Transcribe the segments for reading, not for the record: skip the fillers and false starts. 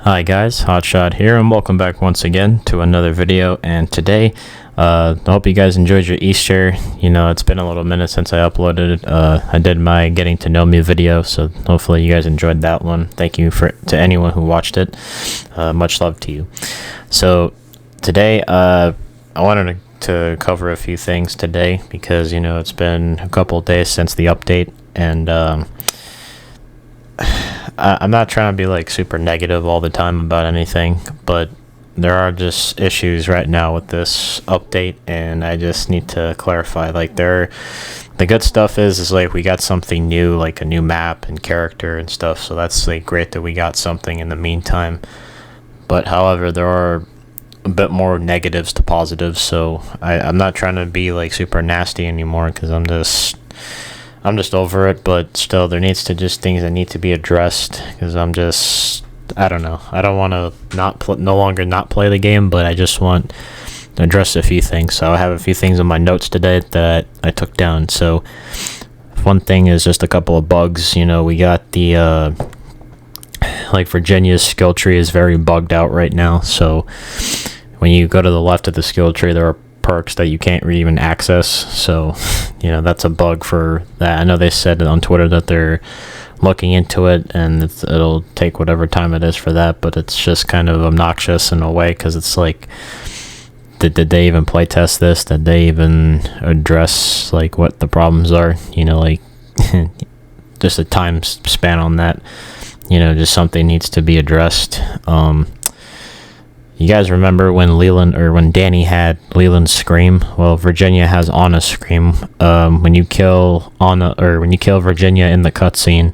Hi guys, Hotshot here, and welcome back once again to another video. And today, I hope you guys enjoyed your Easter. You know, it's been a little minute since I uploaded it. I did my getting to know me video, so hopefully you guys enjoyed that one. Thank you to anyone who watched it. Much love to you. So today, I wanted to cover a few things today because, you know, it's been a couple of days since the update, and I'm not trying to be like super negative all the time about anything, but there are just issues right now with this update, and I just need to clarify. Like, the good stuff is like we got something new, like a new map and character and stuff, so that's like great that we got something in the meantime. But however, there are a bit more negatives to positives, so I'm not trying to be like super nasty anymore because I'm just over it, but still there needs to just things that need to be addressed because I don't know. I don't want to no longer not play the game, but I just want to address a few things. So I have a few things in my notes today that I took down. So one thing is just a couple of bugs. You know, we got the like Virginia's skill tree is very bugged out right now. So when you go to the left of the skill tree, there are perks that you can't really even access, so you know that's a bug for that. I know they said on Twitter that they're looking into it, and it'll take whatever time it is for that, but it's just kind of obnoxious in a way because it's like, did they even play test this? Did they even address like what the problems are? You know, like just a time span on that. You know, just something needs to be addressed. You guys remember when Danny had Leland's scream? Well, Virginia has Anna's scream. When you kill Anna, or when you kill Virginia in the cutscene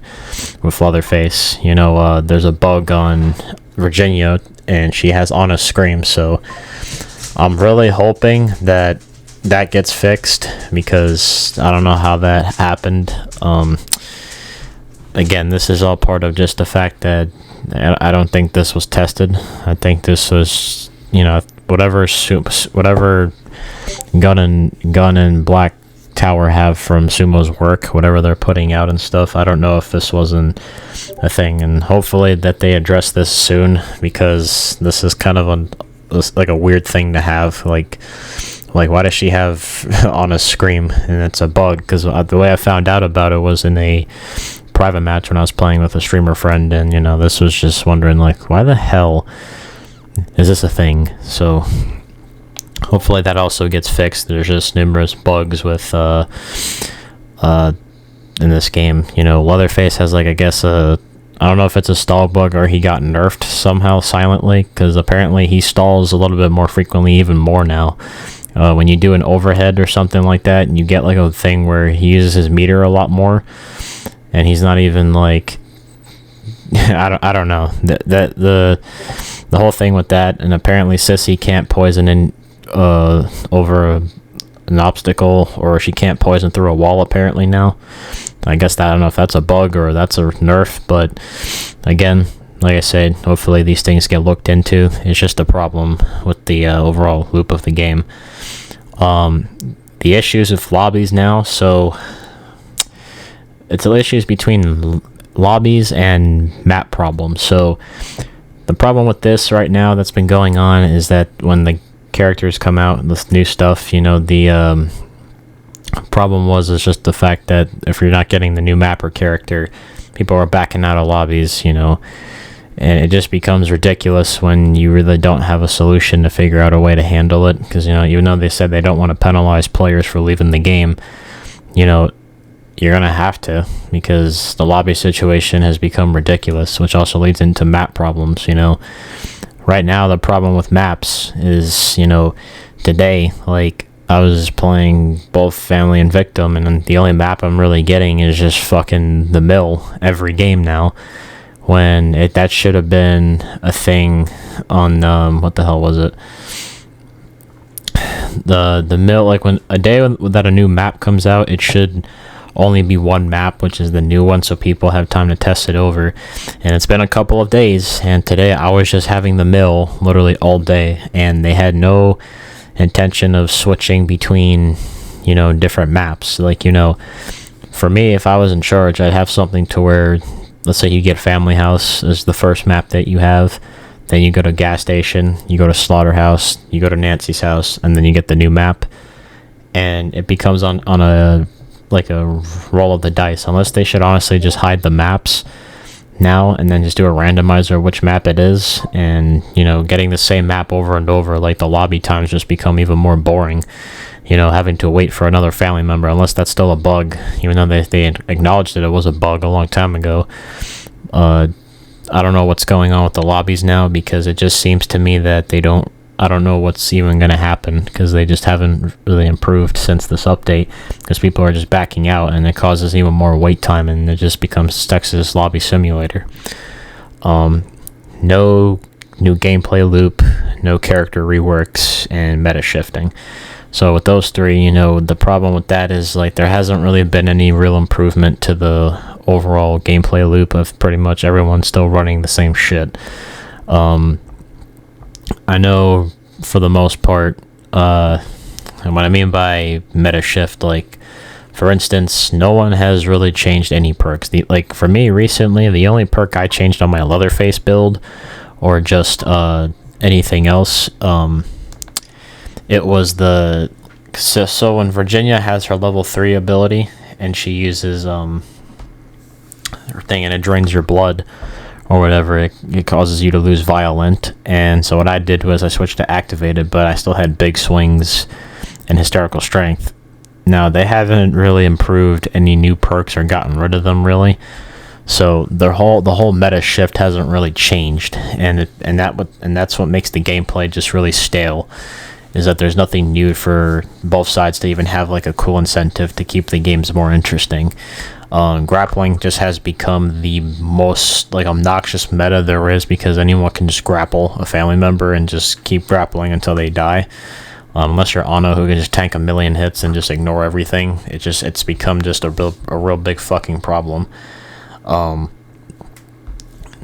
with Leatherface, you know, there's a bug on Virginia, and she has Anna's scream. So I'm really hoping that gets fixed because I don't know how that happened. Again, this is all part of just the fact that I don't think this was tested. I think this was, you know, whatever gun and Black Tower have from Sumo's work, whatever they're putting out and stuff. I don't know if this wasn't a thing, and hopefully that they address this soon because this is kind of a weird thing to have. Like why does she have on a scream? And it's a bug because the way I found out about it was in a private match when I was playing with a streamer friend, and you know, this was just wondering like, why the hell is this a thing? So hopefully that also gets fixed. There's just numerous bugs with in this game. You know, Leatherface has like, I guess I don't know if it's a stall bug or he got nerfed somehow silently, because apparently he stalls a little bit more frequently, even more now. When you do an overhead or something like that, you get like a thing where he uses his meter a lot more, and he's not even like, I don't know, the whole thing with that. And apparently Sissy can't poison in over an obstacle, or she can't poison through a wall apparently now. I guess I don't know if that's a bug or that's a nerf, but again, like I said, hopefully these things get looked into. It's just a problem with the overall loop of the game. The issues with lobbies now, so it's issues between lobbies and map problems. So the problem with this right now that's been going on is that when the characters come out with new stuff, you know, the problem is just the fact that if you're not getting the new map or character, people are backing out of lobbies, you know, and it just becomes ridiculous when you really don't have a solution to figure out a way to handle it. Because, you know, even though they said they don't want to penalize players for leaving the game, you know, you're going to have to, because the lobby situation has become ridiculous, which also leads into map problems. You know, right now the problem with maps is, you know, today, like, I was playing both Family and Victim, and the only map I'm really getting is just fucking the mill every game now, when that should have been a thing on, what the hell was it? The mill, like when a day that a new map comes out, it should only be one map, which is the new one, so people have time to test it over. And it's been a couple of days, and today I was just having the mill literally all day, and they had no intention of switching between, you know, different maps. Like, you know, for me, if I was in charge, I'd have something to where let's say you get Family House as the first map that you have, then you go to gas station, you go to Slaughterhouse, you go to Nancy's house, and then you get the new map, and it becomes on a like a roll of the dice. Unless they should honestly just hide the maps now and then just do a randomizer of which map it is, and getting the same map over and over, like the lobby times just become even more boring. Having to wait for another family member, unless that's still a bug, even though they acknowledged that it was a bug a long time ago. I don't know what's going on with the lobbies now, because it just seems to me that I don't know what's even going to happen, because they just haven't really improved since this update, because people are just backing out, and it causes even more wait time, and it just becomes Texas Lobby Simulator. No new gameplay loop, no character reworks, and meta shifting. So with those three, the problem with that is, like, there hasn't really been any real improvement to the overall gameplay loop of pretty much everyone still running the same shit. I know for the most part, and what I mean by meta shift, like, for instance, no one has really changed any perks. Like, for me recently, the only perk I changed on my Leatherface build, or just anything else, it was so when Virginia has her level 3 ability, and she uses her thing, and it drains your blood or whatever, it causes you to lose Violent. And so what I did was I switched to Activated, but I still had big swings and Hysterical Strength. Now, they haven't really improved any new perks or gotten rid of them, really. So the whole meta shift hasn't really changed, and that's what makes the gameplay just really stale, is that there's nothing new for both sides to even have like a cool incentive to keep the games more interesting. Grappling just has become the most like obnoxious meta there is, because anyone can just grapple a family member and just keep grappling until they die. Unless you're Ana, who can just tank a million hits and just ignore everything, it's become just a real big fucking problem. Now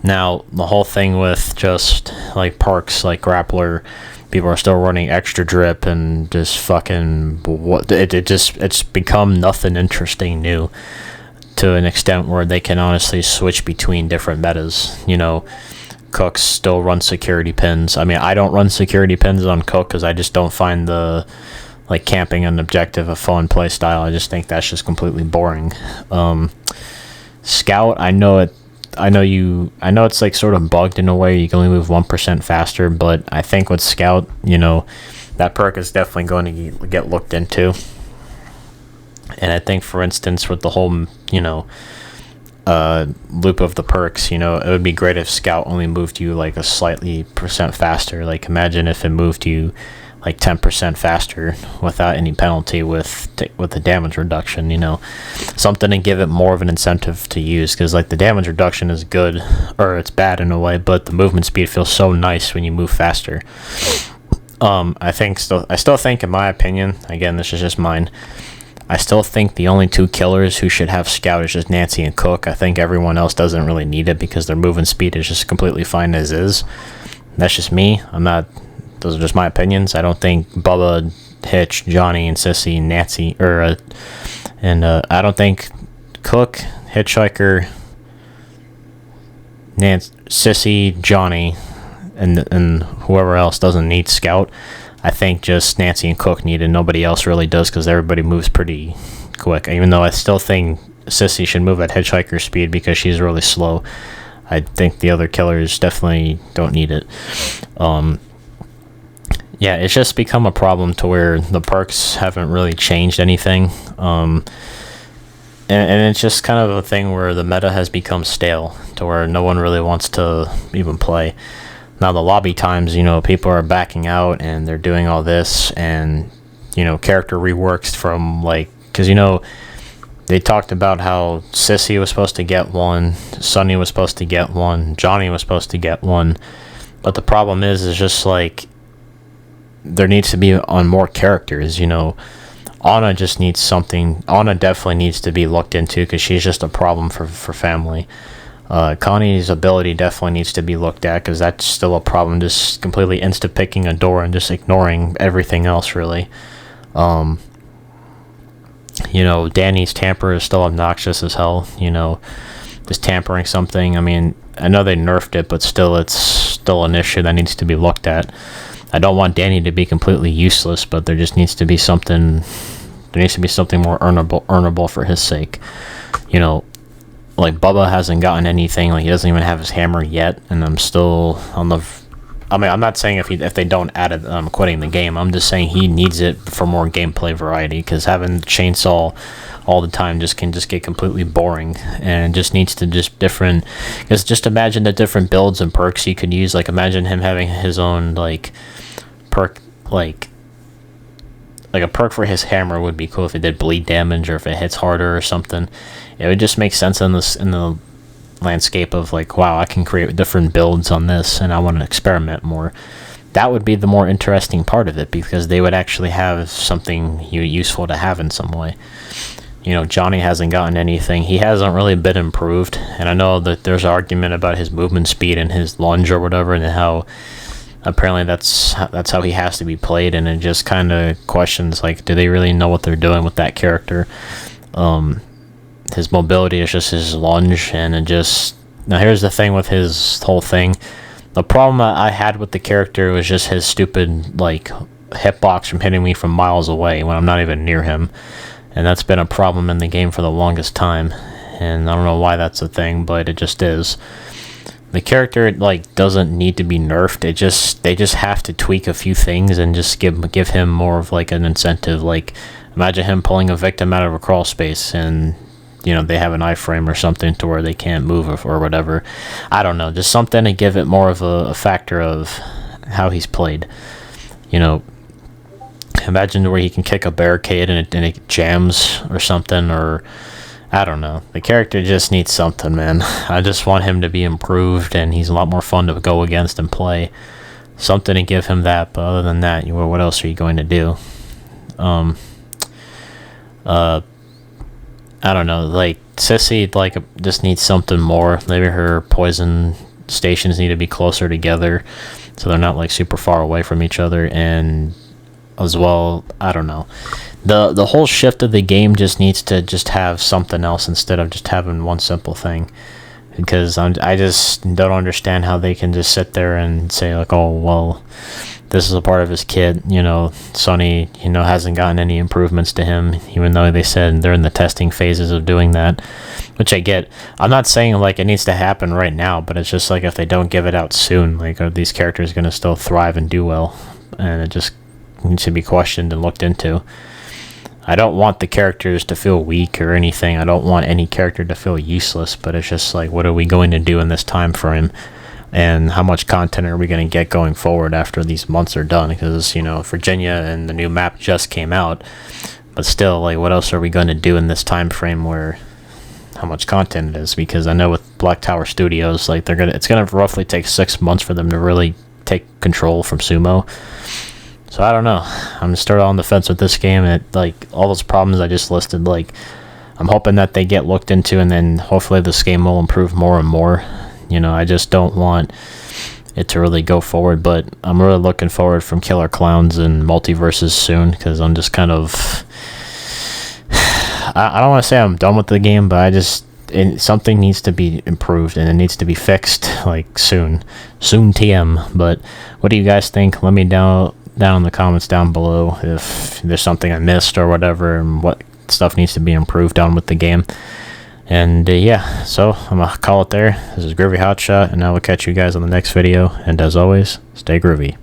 the whole thing with just like perks like Grappler, people are still running extra drip and just fucking it's become nothing interesting new, to an extent where they can honestly switch between different metas. Cooks still run security pins. I mean, I don't run security pins on Cook because I just don't find the like camping an objective a fun play style. I just think that's just completely boring. Scout, I know it's like sort of bugged in a way. You can only move 1% faster, but I think with Scout, that perk is definitely going to get looked into. And I think, for instance, with the whole, loop of the perks, it would be great if Scout only moved you like a slightly % faster. Like, imagine if it moved you like 10% faster without any penalty with the damage reduction, something to give it more of an incentive to use, because like the damage reduction is good, or it's bad in a way, but the movement speed feels so nice when you move faster. I still think, in my opinion, again, this is just mine, I still think the only two killers who should have Scout is just Nancy and Cook. I think everyone else doesn't really need it, because their movement speed is just completely fine as is. That's just me. Those are just my opinions. I don't think Bubba, Hitch, Johnny, and Sissy, and Nancy, I don't think Cook, Hitchhiker, Sissy, Johnny, and whoever else doesn't need Scout. I think just Nancy and Cook need it. Nobody else really does, because everybody moves pretty quick. Even though I still think Sissy should move at Hitchhiker speed because she's really slow, I think the other killers definitely don't need it. Yeah, it's just become a problem to where the perks haven't really changed anything. And it's just kind of a thing where the meta has become stale, to where no one really wants to even play. Now the lobby times, people are backing out and they're doing all this, and, character reworks from, like, because, they talked about how Sissy was supposed to get one, Sunny was supposed to get one, Johnny was supposed to get one, but the problem is just, like, there needs to be on more characters, Ana just needs something. Ana definitely needs to be looked into, because she's just a problem for family. Connie's ability definitely needs to be looked at, because that's still a problem, just completely insta-picking a door and just ignoring everything else, really. Danny's tamper is still obnoxious as hell, just tampering something. I mean, I know they nerfed it, but still, it's still an issue that needs to be looked at. I don't want Danny to be completely useless, but there just needs to be something. There needs to be something more earnable for his sake. You know, like Bubba hasn't gotten anything. Like he doesn't even have his hammer yet, and I'm still on the. I mean, I'm not saying if they don't add it, I'm quitting the game. I'm just saying he needs it for more gameplay variety, because having the chainsaw all the time can get completely boring, and just needs to different. Because just imagine the different builds and perks he could use. Like imagine him having his own like perk, like a perk for his hammer would be cool if it did bleed damage or if it hits harder or something. It would just make sense in the landscape of like, wow, I can create different builds on this and I want to experiment more. That would be the more interesting part of it, because they would actually have something useful to have in some way. You know, Johnny hasn't gotten anything. He hasn't really been improved, and I know that there's an argument about his movement speed and his lunge or whatever, and how apparently that's how he has to be played, and it just kind of questions, like, do they really know what they're doing with that character? His mobility is just his lunge, and it just... Now here's the thing with his whole thing. The problem I had with the character was just his stupid, like, hitbox from hitting me from miles away when I'm not even near him. And that's been a problem in the game for the longest time. And I don't know why that's a thing, but it just is. The character, like, doesn't need to be nerfed. They just have to tweak a few things and just give him more of, like, an incentive. Like, imagine him pulling a victim out of a crawl space and... you know, they have an iframe or something to where they can't move or whatever. I don't know, just something to give it more of a factor of how he's played. You know, imagine where he can kick a barricade and it jams or something, or I don't know. The character just needs something, man. I just want him to be improved, and he's a lot more fun to go against and play. Something to give him that, but other than that, what else are you going to do? I don't know, like, Sissy, like, just needs something more. Maybe her poison stations need to be closer together, so they're not, like, super far away from each other, and as well, I don't know. The whole shift of the game just needs to just have something else instead of just having one simple thing. Because I just don't understand how they can just sit there and say, like, oh, well, this is a part of his kit, you know, Sonny, you know, hasn't gotten any improvements to him, even though they said they're in the testing phases of doing that, which I get. I'm not saying, like, it needs to happen right now, but it's just, like, if they don't give it out soon, like, are these characters going to still thrive and do well? And it just needs to be questioned and looked into. I don't want the characters to feel weak or anything. I don't want any character to feel useless, but it's just, like, what are we going to do in this time frame? And how much content are we going to get going forward after these months are done? Because, you know, Virginia and the new map just came out, but still, like, what else are we going to do in this time frame where how much content it is? Because I know with Black Tower Studios, like, it's gonna roughly take 6 months for them to really take control from Sumo. So I don't know. I'm still on the fence with this game, and like, all those problems I just listed, like, I'm hoping that they get looked into, and then hopefully this game will improve more and more. You know, I just don't want it to really go forward, but I'm really looking forward from Killer Clowns and Multiverses soon, because I'm just kind of... I don't want to say I'm done with the game, but something needs to be improved, and it needs to be fixed, like, soon. Soon TM. But what do you guys think? Let me down in the comments down below if there's something I missed or whatever, and what stuff needs to be improved on with the game. And yeah, so I'm gonna call it there. This is GroovyHotshot, and I will catch you guys on the next video. And as always, stay groovy.